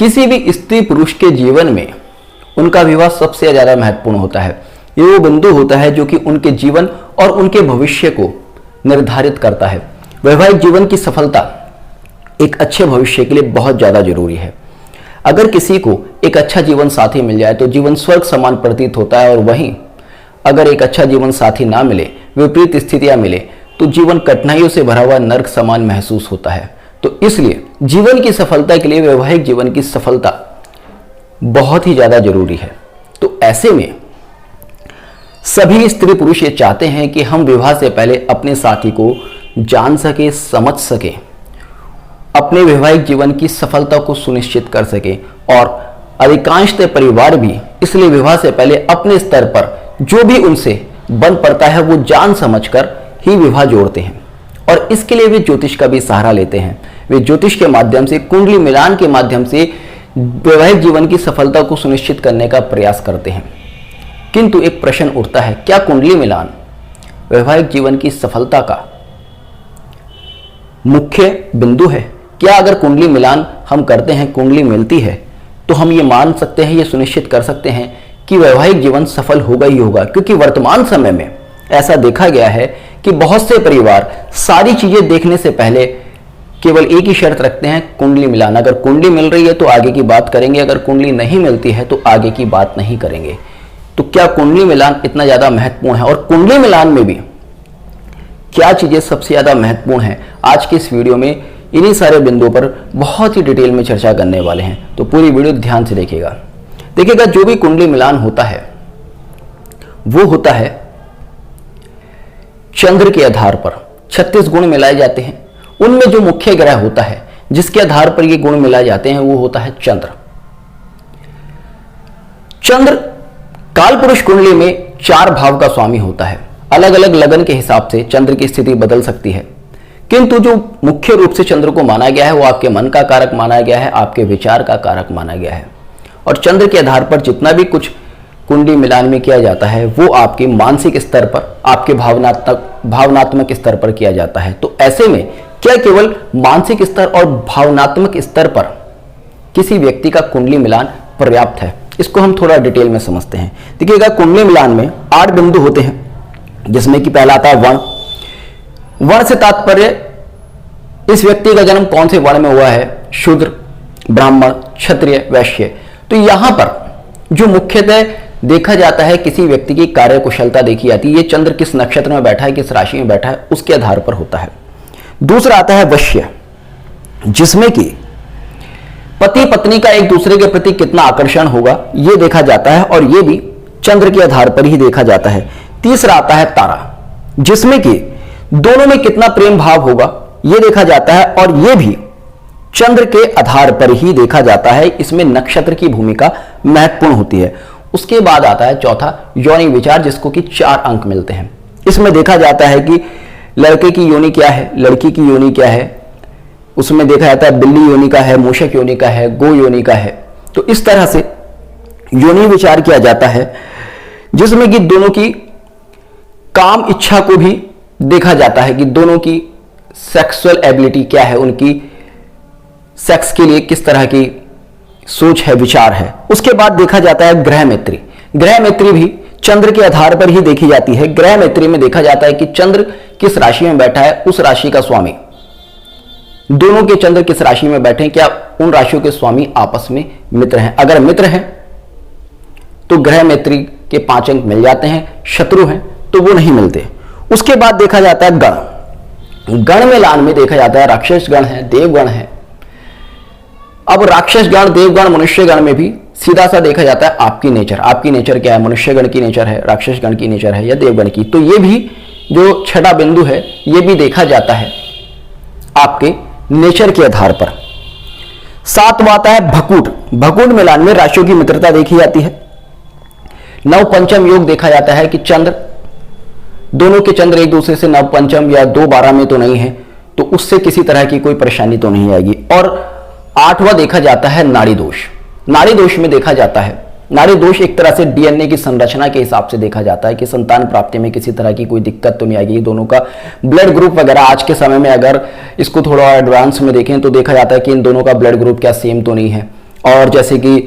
किसी भी स्त्री पुरुष के जीवन में उनका विवाह सबसे ज्यादा महत्वपूर्ण होता है। ये वो बिंदु होता है जो कि उनके जीवन और उनके भविष्य को निर्धारित करता है। वैवाहिक जीवन की सफलता एक अच्छे भविष्य के लिए बहुत ज्यादा जरूरी है। अगर किसी को एक अच्छा जीवन साथी मिल जाए तो जीवन स्वर्ग समान प्रतीत होता है, और वहीं अगर एक अच्छा जीवन साथी ना मिले, विपरीत स्थितियां मिले, तो जीवन कठिनाइयों से भरा हुआ नर्क समान महसूस होता है। तो इसलिए जीवन की सफलता के लिए वैवाहिक जीवन की सफलता बहुत ही ज्यादा जरूरी है। तो ऐसे में सभी स्त्री पुरुष ये चाहते हैं कि हम विवाह से पहले अपने साथी को जान सके, समझ सके, अपने वैवाहिक जीवन की सफलता को सुनिश्चित कर सके। और अधिकांशतः परिवार भी इसलिए विवाह से पहले अपने स्तर पर जो भी उनसे बन पड़ता है वो जान समझकर ही विवाह जोड़ते हैं। और इसके लिए वे ज्योतिष का भी सहारा लेते हैं। वे ज्योतिष के माध्यम से, कुंडली मिलान के माध्यम से वैवाहिक जीवन की सफलता को सुनिश्चित करने का प्रयास करते हैं। किंतु एक प्रश्न उठता है, क्या कुंडली मिलान वैवाहिक जीवन की सफलता का मुख्य बिंदु है? क्या अगर कुंडली मिलान हम करते हैं, कुंडली मिलती है, तो हम ये मान सकते हैं, ये सुनिश्चित कर सकते हैं कि वैवाहिक जीवन सफल होगा ही होगा? क्योंकि वर्तमान समय में ऐसा देखा गया है कि बहुत से परिवार सारी चीजें देखने से पहले केवल एक ही शर्त रखते हैं, कुंडली मिलान। अगर कुंडली मिल रही है तो आगे की बात करेंगे, अगर कुंडली नहीं मिलती है तो आगे की बात नहीं करेंगे। तो क्या कुंडली मिलान इतना ज्यादा महत्वपूर्ण है? और कुंडली मिलान में भी क्या चीजें सबसे ज्यादा महत्वपूर्ण है? आज के इस वीडियो में इन्हीं सारे बिंदुओं पर बहुत ही डिटेल में चर्चा करने वाले हैं। तो पूरी वीडियो ध्यान से देखिएगा। जो भी कुंडली मिलान होता है वो होता है चंद्र के आधार पर 36 गुण मिलाए जाते हैं। उनमें जो मुख्य ग्रह होता है जिसके आधार पर ये गुण मिलाए जाते हैं वो होता है चंद्र। चंद्र काल पुरुष कुंडली में 4 भाव का स्वामी होता है। अलग अलग लगन के हिसाब से चंद्र की स्थिति बदल सकती है, किंतु जो मुख्य रूप से चंद्र को माना गया है वो आपके मन का कारक माना गया है, आपके विचार का कारक माना गया है। और चंद्र के आधार पर जितना भी कुछ कुंडली मिलान में किया जाता है वो आपके मानसिक स्तर पर, आपके भावनात्मक स्तर पर किया जाता है। तो ऐसे में क्या केवल मानसिक स्तर और भावनात्मक स्तर पर किसी व्यक्ति का कुंडली मिलान पर्याप्त है? इसको हम थोड़ा डिटेल में समझते हैं। देखिएगा, कुंडली मिलान में 8 बिंदु होते हैं, जिसमें कि पहला आता है वर्ण। वर्ण से तात्पर्य इस व्यक्ति का जन्म कौन से वर्ण में हुआ है, शूद्र, ब्राह्मण, क्षत्रिय, वैश्य। तो यहां पर जो मुख्यतः देखा जाता है किसी व्यक्ति की कार्य कुशलता देखी जाती है, ये चंद्र किस नक्षत्र में बैठा है, किस राशि में बैठा है, उसके आधार पर होता है। दूसरा आता है वश्य, जिसमें कि पति पत्नी का एक दूसरे के प्रति कितना आकर्षण होगा यह देखा जाता है, और यह भी चंद्र के आधार पर ही देखा जाता है। तीसरा आता है तारा, जिसमें कि दोनों में कितना प्रेम भाव होगा यह देखा जाता है, और यह भी चंद्र के आधार पर ही देखा जाता है। इसमें नक्षत्र की भूमिका महत्वपूर्ण होती है। उसके बाद आता है चौथा योनि विचार, जिसको कि 4 अंक मिलते हैं। इसमें देखा जाता है कि लड़के की योनि क्या है, लड़की की योनि क्या है। उसमें देखा जाता है बिल्ली योनि का है, मूषक योनि का है, गो योनि का है। तो इस तरह से योनि विचार किया जाता है, जिसमें कि दोनों की काम इच्छा को भी देखा जाता है कि दोनों की सेक्सुअल एबिलिटी क्या है, उनकी सेक्स के लिए किस तरह की सोच है, विचार है। उसके बाद देखा जाता है ग्रह मैत्री। ग्रह मैत्री भी चंद्र के आधार पर ही देखी जाती है। ग्रह मैत्री में देखा जाता है कि चंद्र किस राशि में बैठा है, उस राशि का स्वामी, दोनों के चंद्र किस राशि में बैठे हैं, क्या उन राशियों के स्वामी आपस में मित्र हैं। अगर मित्र हैं तो ग्रह मैत्री के 5 अंक मिल जाते हैं, शत्रु हैं तो वो नहीं मिलते। उसके बाद देखा जाता है गण। गण मिलान में देखा जाता है राक्षस गण है, देवगण है। अब राक्षस गण, देवगण, मनुष्य गण में भी सीधा सा देखा जाता है आपकी नेचर क्या है, मनुष्य गण की नेचर है, राक्षस गण की नेचर है या देवगण की। तो ये भी जो छठा बिंदु है ये भी देखा जाता है आपके नेचर के आधार पर। 7वां आता है भकूट। भकूट मिलान में राशियों की मित्रता देखी जाती है। 9 पंचम योग देखा जाता है कि चंद्र, दोनों के चंद्र एक दूसरे से 9 पंचम या 2 12 में तो नहीं है, तो उससे किसी तरह की कोई परेशानी तो नहीं आएगी। और 8वां देखा जाता है नाड़ी दोष। नाड़ी दोष में देखा जाता है, नाड़ी दोष एक तरह से डीएनए की संरचना के हिसाब से देखा जाता है कि संतान प्राप्ति में किसी तरह की कोई दिक्कत तो नहीं आएगी। दोनों का ब्लड ग्रुप वगैरह आज के समय में अगर इसको थोड़ा एडवांस में देखें तो देखा जाता है कि इन दोनों का ब्लड ग्रुप क्या सेम तो नहीं है। और जैसे कि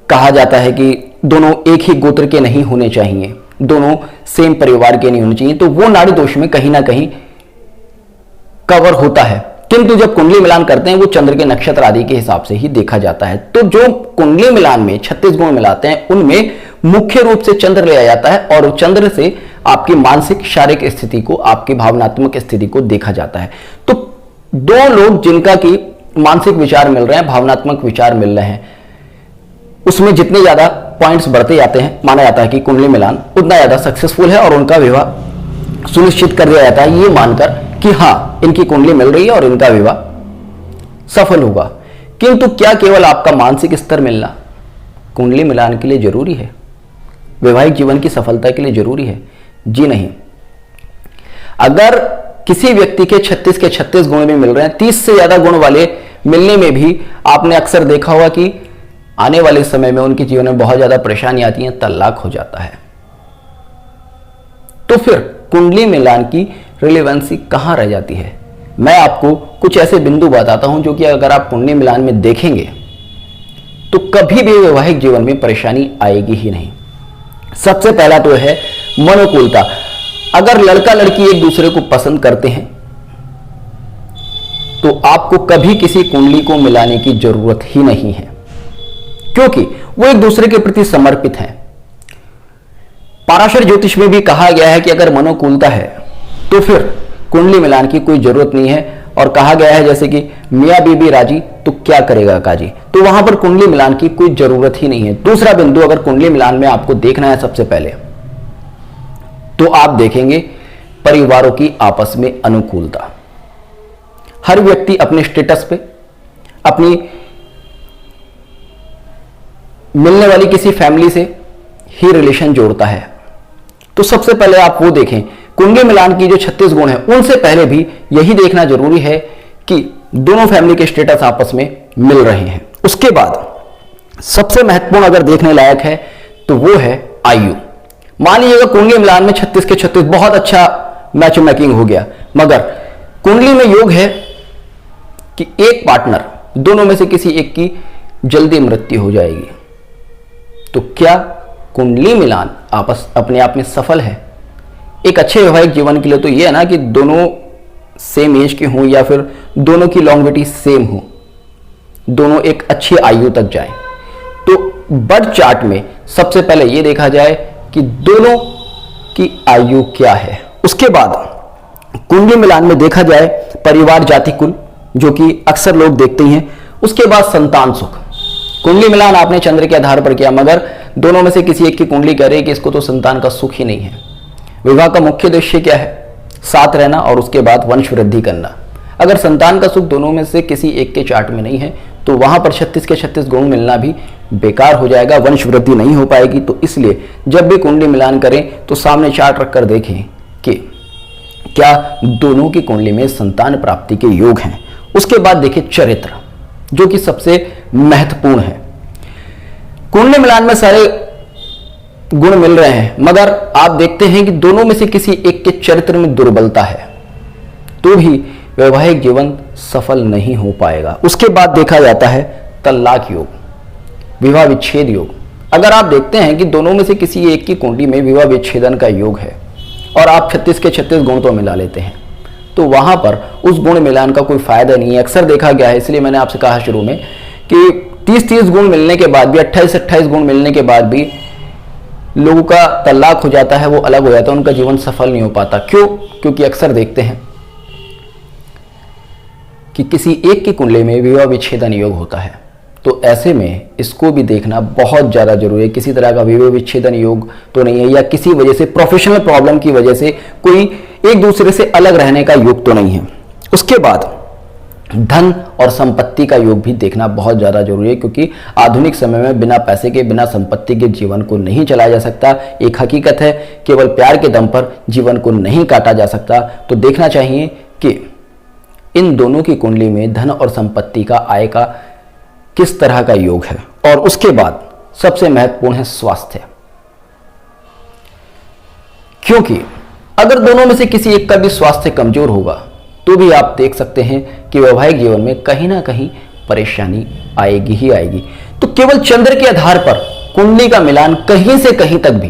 कहा जाता है कि दोनों एक ही गोत्र के नहीं होने चाहिए, दोनों सेम परिवार के नहीं होने चाहिए, तो वो नाड़ी दोष में कहीं ना कहीं कवर होता है। किंतु जब कुंडली मिलान करते हैं वो चंद्र के नक्षत्र आदि के हिसाब से ही देखा जाता है। तो जो कुंडली मिलान में 36 गुण मिलाते हैं उनमें मुख्य रूप से चंद्र लिया जाता है और चंद्र से आपकी मानसिक शारीरिक स्थिति को, आपकी भावनात्मक स्थिति को देखा जाता है। तो दो लोग जिनका की मानसिक विचार मिल रहे हैं, भावनात्मक विचार मिल रहे हैं, उसमें जितने ज्यादा पॉइंट्स बढ़ते जाते हैं, माना जाता है कि कुंडली मिलान उतना ज्यादा सक्सेसफुल है और उनका विवाह सुनिश्चित कर दिया जाता है, ये मानकर कि हाँ इनकी कुंडली मिल रही है और इनका विवाह सफल होगा। किंतु क्या केवल आपका मानसिक स्तर मिलना कुंडली मिलान के लिए जरूरी है, वैवाहिक जीवन की सफलता के लिए जरूरी है? जी नहीं। अगर किसी व्यक्ति के 36 के 36 गुण भी मिल रहे हैं, 30 से ज्यादा गुण वाले मिलने में भी आपने अक्सर देखा होगा कि आने वाले समय में उनके जीवन में बहुत ज्यादा परेशानी आती है, तलाक हो जाता है। तो फिर कुंडली मिलान की रिलेवेंसी कहां रह जाती है? मैं आपको कुछ ऐसे बिंदु बताता हूं जो कि अगर आप कुंडली मिलान में देखेंगे तो कभी भी वैवाहिक जीवन में परेशानी आएगी ही नहीं। सबसे पहला तो है मनोकूलता। अगर लड़का लड़की एक दूसरे को पसंद करते हैं तो आपको कभी किसी कुंडली को मिलाने की जरूरत ही नहीं है, क्योंकि वो एक दूसरे के प्रति समर्पित हैं। पाराशर ज्योतिष में भी कहा गया है कि अगर मनोकूलता है तो फिर कुंडली मिलान की कोई जरूरत नहीं है, और कहा गया है जैसे कि मियां बीबी राजी तो क्या करेगा काजी, तो वहां पर कुंडली मिलान की कोई जरूरत ही नहीं है। दूसरा बिंदु अगर कुंडली मिलान में आपको देखना है सबसे पहले तो आप देखेंगे परिवारों की आपस में अनुकूलता। हर व्यक्ति अपने स्टेटस पे, अपनी मिलने वाली किसी फैमिली से ही रिलेशन जोड़ता है। तो सबसे पहले आप वो देखें, कुंडली मिलान की जो 36 गुण है उनसे पहले भी यही देखना जरूरी है कि दोनों फैमिली के स्टेटस आपस में मिल रहे हैं। उसके बाद सबसे महत्वपूर्ण अगर देखने लायक है तो वो है आयु। मान लीजिएगा कुंडली मिलान में 36 के 36 बहुत अच्छा मैच मेकिंग हो गया, मगर कुंडली में योग है कि एक पार्टनर, दोनों में से किसी एक की जल्दी मृत्यु हो जाएगी, तो क्या कुंडली मिलान आपस अपने आप में सफल है? एक अच्छे वैवाहिक जीवन के लिए तो यह है ना कि दोनों सेम एज के हों या फिर दोनों की लॉन्गेविटी सेम हो, दोनों एक अच्छी आयु तक जाए। तो बर्थ चार्ट में सबसे पहले यह देखा जाए कि दोनों की आयु क्या है। उसके बाद कुंडली मिलान में देखा जाए परिवार, जाति, कुल, जो कि अक्सर लोग देखते हैं। उसके बाद संतान सुख। कुंडली मिलान आपने चंद्र के आधार पर किया, मगर दोनों में से किसी एक की कुंडली कह रही है कि इसको तो संतान का सुख ही नहीं है। विवाह का मुख्य उद्देश्य क्या है? साथ रहना और उसके बाद वंश वृद्धि करना। अगर संतान का सुख दोनों में से किसी एक के चार्ट में नहीं है तो वहां पर 36 के 36 गुण मिलना भी बेकार हो जाएगा, वंश वृद्धि नहीं हो पाएगी। तो इसलिए जब भी कुंडली मिलान करें तो सामने चार्ट रखकर देखें कि क्या दोनों की कुंडली में संतान प्राप्ति के योग हैं। उसके बाद देखिए चरित्र, जो कि सबसे महत्वपूर्ण है। कुंडली मिलान में सारे गुण मिल रहे हैं, मगर आप देखते हैं कि दोनों में से किसी एक के चरित्र में दुर्बलता है, तो भी वैवाहिक जीवन सफल नहीं हो पाएगा। उसके बाद देखा जाता है तलाक योग, विवाह विच्छेद योग। अगर आप देखते हैं कि दोनों में से किसी एक की कुंडली में विवाह विच्छेदन का योग है और आप 36 के 36 गुण तो मिला लेते हैं, तो वहां पर उस गुण मिलान का कोई फायदा नहीं है। अक्सर देखा गया है, इसलिए मैंने आपसे कहा शुरू में कि 30-30 गुण मिलने के बाद भी, 28-28 गुण मिलने के बाद भी लोगों का तलाक हो जाता है, वो अलग हो जाता है, उनका जीवन सफल नहीं हो पाता। क्यों? क्योंकि अक्सर देखते हैं कि किसी एक की कुंडली में विवाह विच्छेदन योग होता है। तो ऐसे में इसको भी देखना बहुत ज़्यादा जरूरी है। किसी तरह का विवाह विच्छेदन योग तो नहीं है, या किसी वजह से प्रोफेशनल प्रॉब्लम की वजह से कोई एक दूसरे से अलग रहने का योग तो नहीं है। उसके बाद धन और संपत्ति का योग भी देखना बहुत ज़्यादा जरूरी है, क्योंकि आधुनिक समय में बिना पैसे के, बिना संपत्ति के जीवन को नहीं चलाया जा सकता। एक हकीकत है, केवल प्यार के दम पर जीवन को नहीं काटा जा सकता। तो देखना चाहिए कि इन दोनों की कुंडली में धन और संपत्ति का, आय का किस तरह का योग है। और उसके बाद सबसे महत्वपूर्ण है स्वास्थ्य, क्योंकि अगर दोनों में से किसी एक का भी स्वास्थ्य कमजोर होगा तो भी आप देख सकते हैं कि वैवाहिक जीवन में कहीं ना कहीं परेशानी आएगी ही आएगी। तो केवल चंद्र के आधार पर कुंडली का मिलान कहीं से कहीं तक भी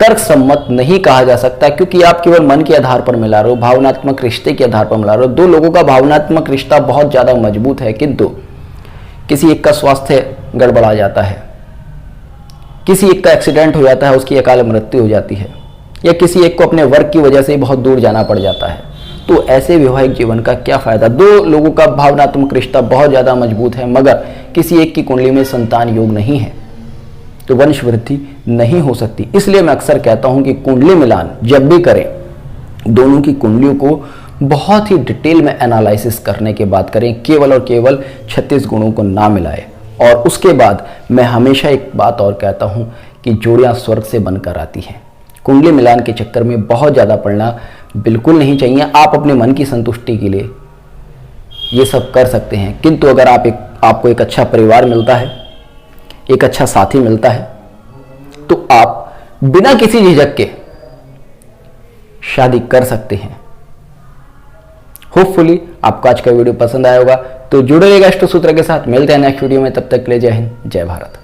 तर्क सम्मत नहीं कहा जा सकता, क्योंकि आप केवल मन के आधार पर मिला रहे हो, भावनात्मक रिश्ते के आधार पर मिला रहे हो। दो लोगों का भावनात्मक रिश्ता बहुत ज्यादा मजबूत है, किंतु किसी एक का स्वास्थ्य गड़बड़ा जाता है, किसी एक का एक्सीडेंट हो जाता है, उसकी अकाल मृत्यु हो जाती है, या किसी एक को अपने वर्क की वजह से बहुत दूर जाना पड़ जाता है, तो ऐसे वैवाहिक जीवन का क्या फायदा। दो लोगों का भावनात्मक रिश्ता बहुत ज्यादा मजबूत है, मगर किसी एक की कुंडली में संतान योग नहीं है, तो वंश वृद्धि नहीं हो सकती। इसलिए मैं अक्सर कहता हूं कि कुंडली मिलान जब भी करें, दोनों की कुंडलियों को बहुत ही डिटेल में एनालिसिस करने के बाद करें, केवल और केवल 36 गुणों को ना मिलाएं। और उसके बाद मैं हमेशा एक बात और कहता हूं कि जोड़ियां स्वर्ग से बनकर आती हैं। कुंडली मिलान के चक्कर में बहुत ज़्यादा पड़ना बिल्कुल नहीं चाहिए। आप अपने मन की संतुष्टि के लिए ये सब कर सकते हैं, किंतु अगर आपको एक अच्छा परिवार मिलता है, एक अच्छा साथी मिलता है, तो आप बिना किसी झिझक के शादी कर सकते हैं। होपफुली आपको आज का वीडियो पसंद आया होगा, तो जुड़े रहिएगा अष्ट सूत्र के साथ। मिलते हैं नेक्स्ट वीडियो में, तब तक के लिए जय हिंद, जय भारत।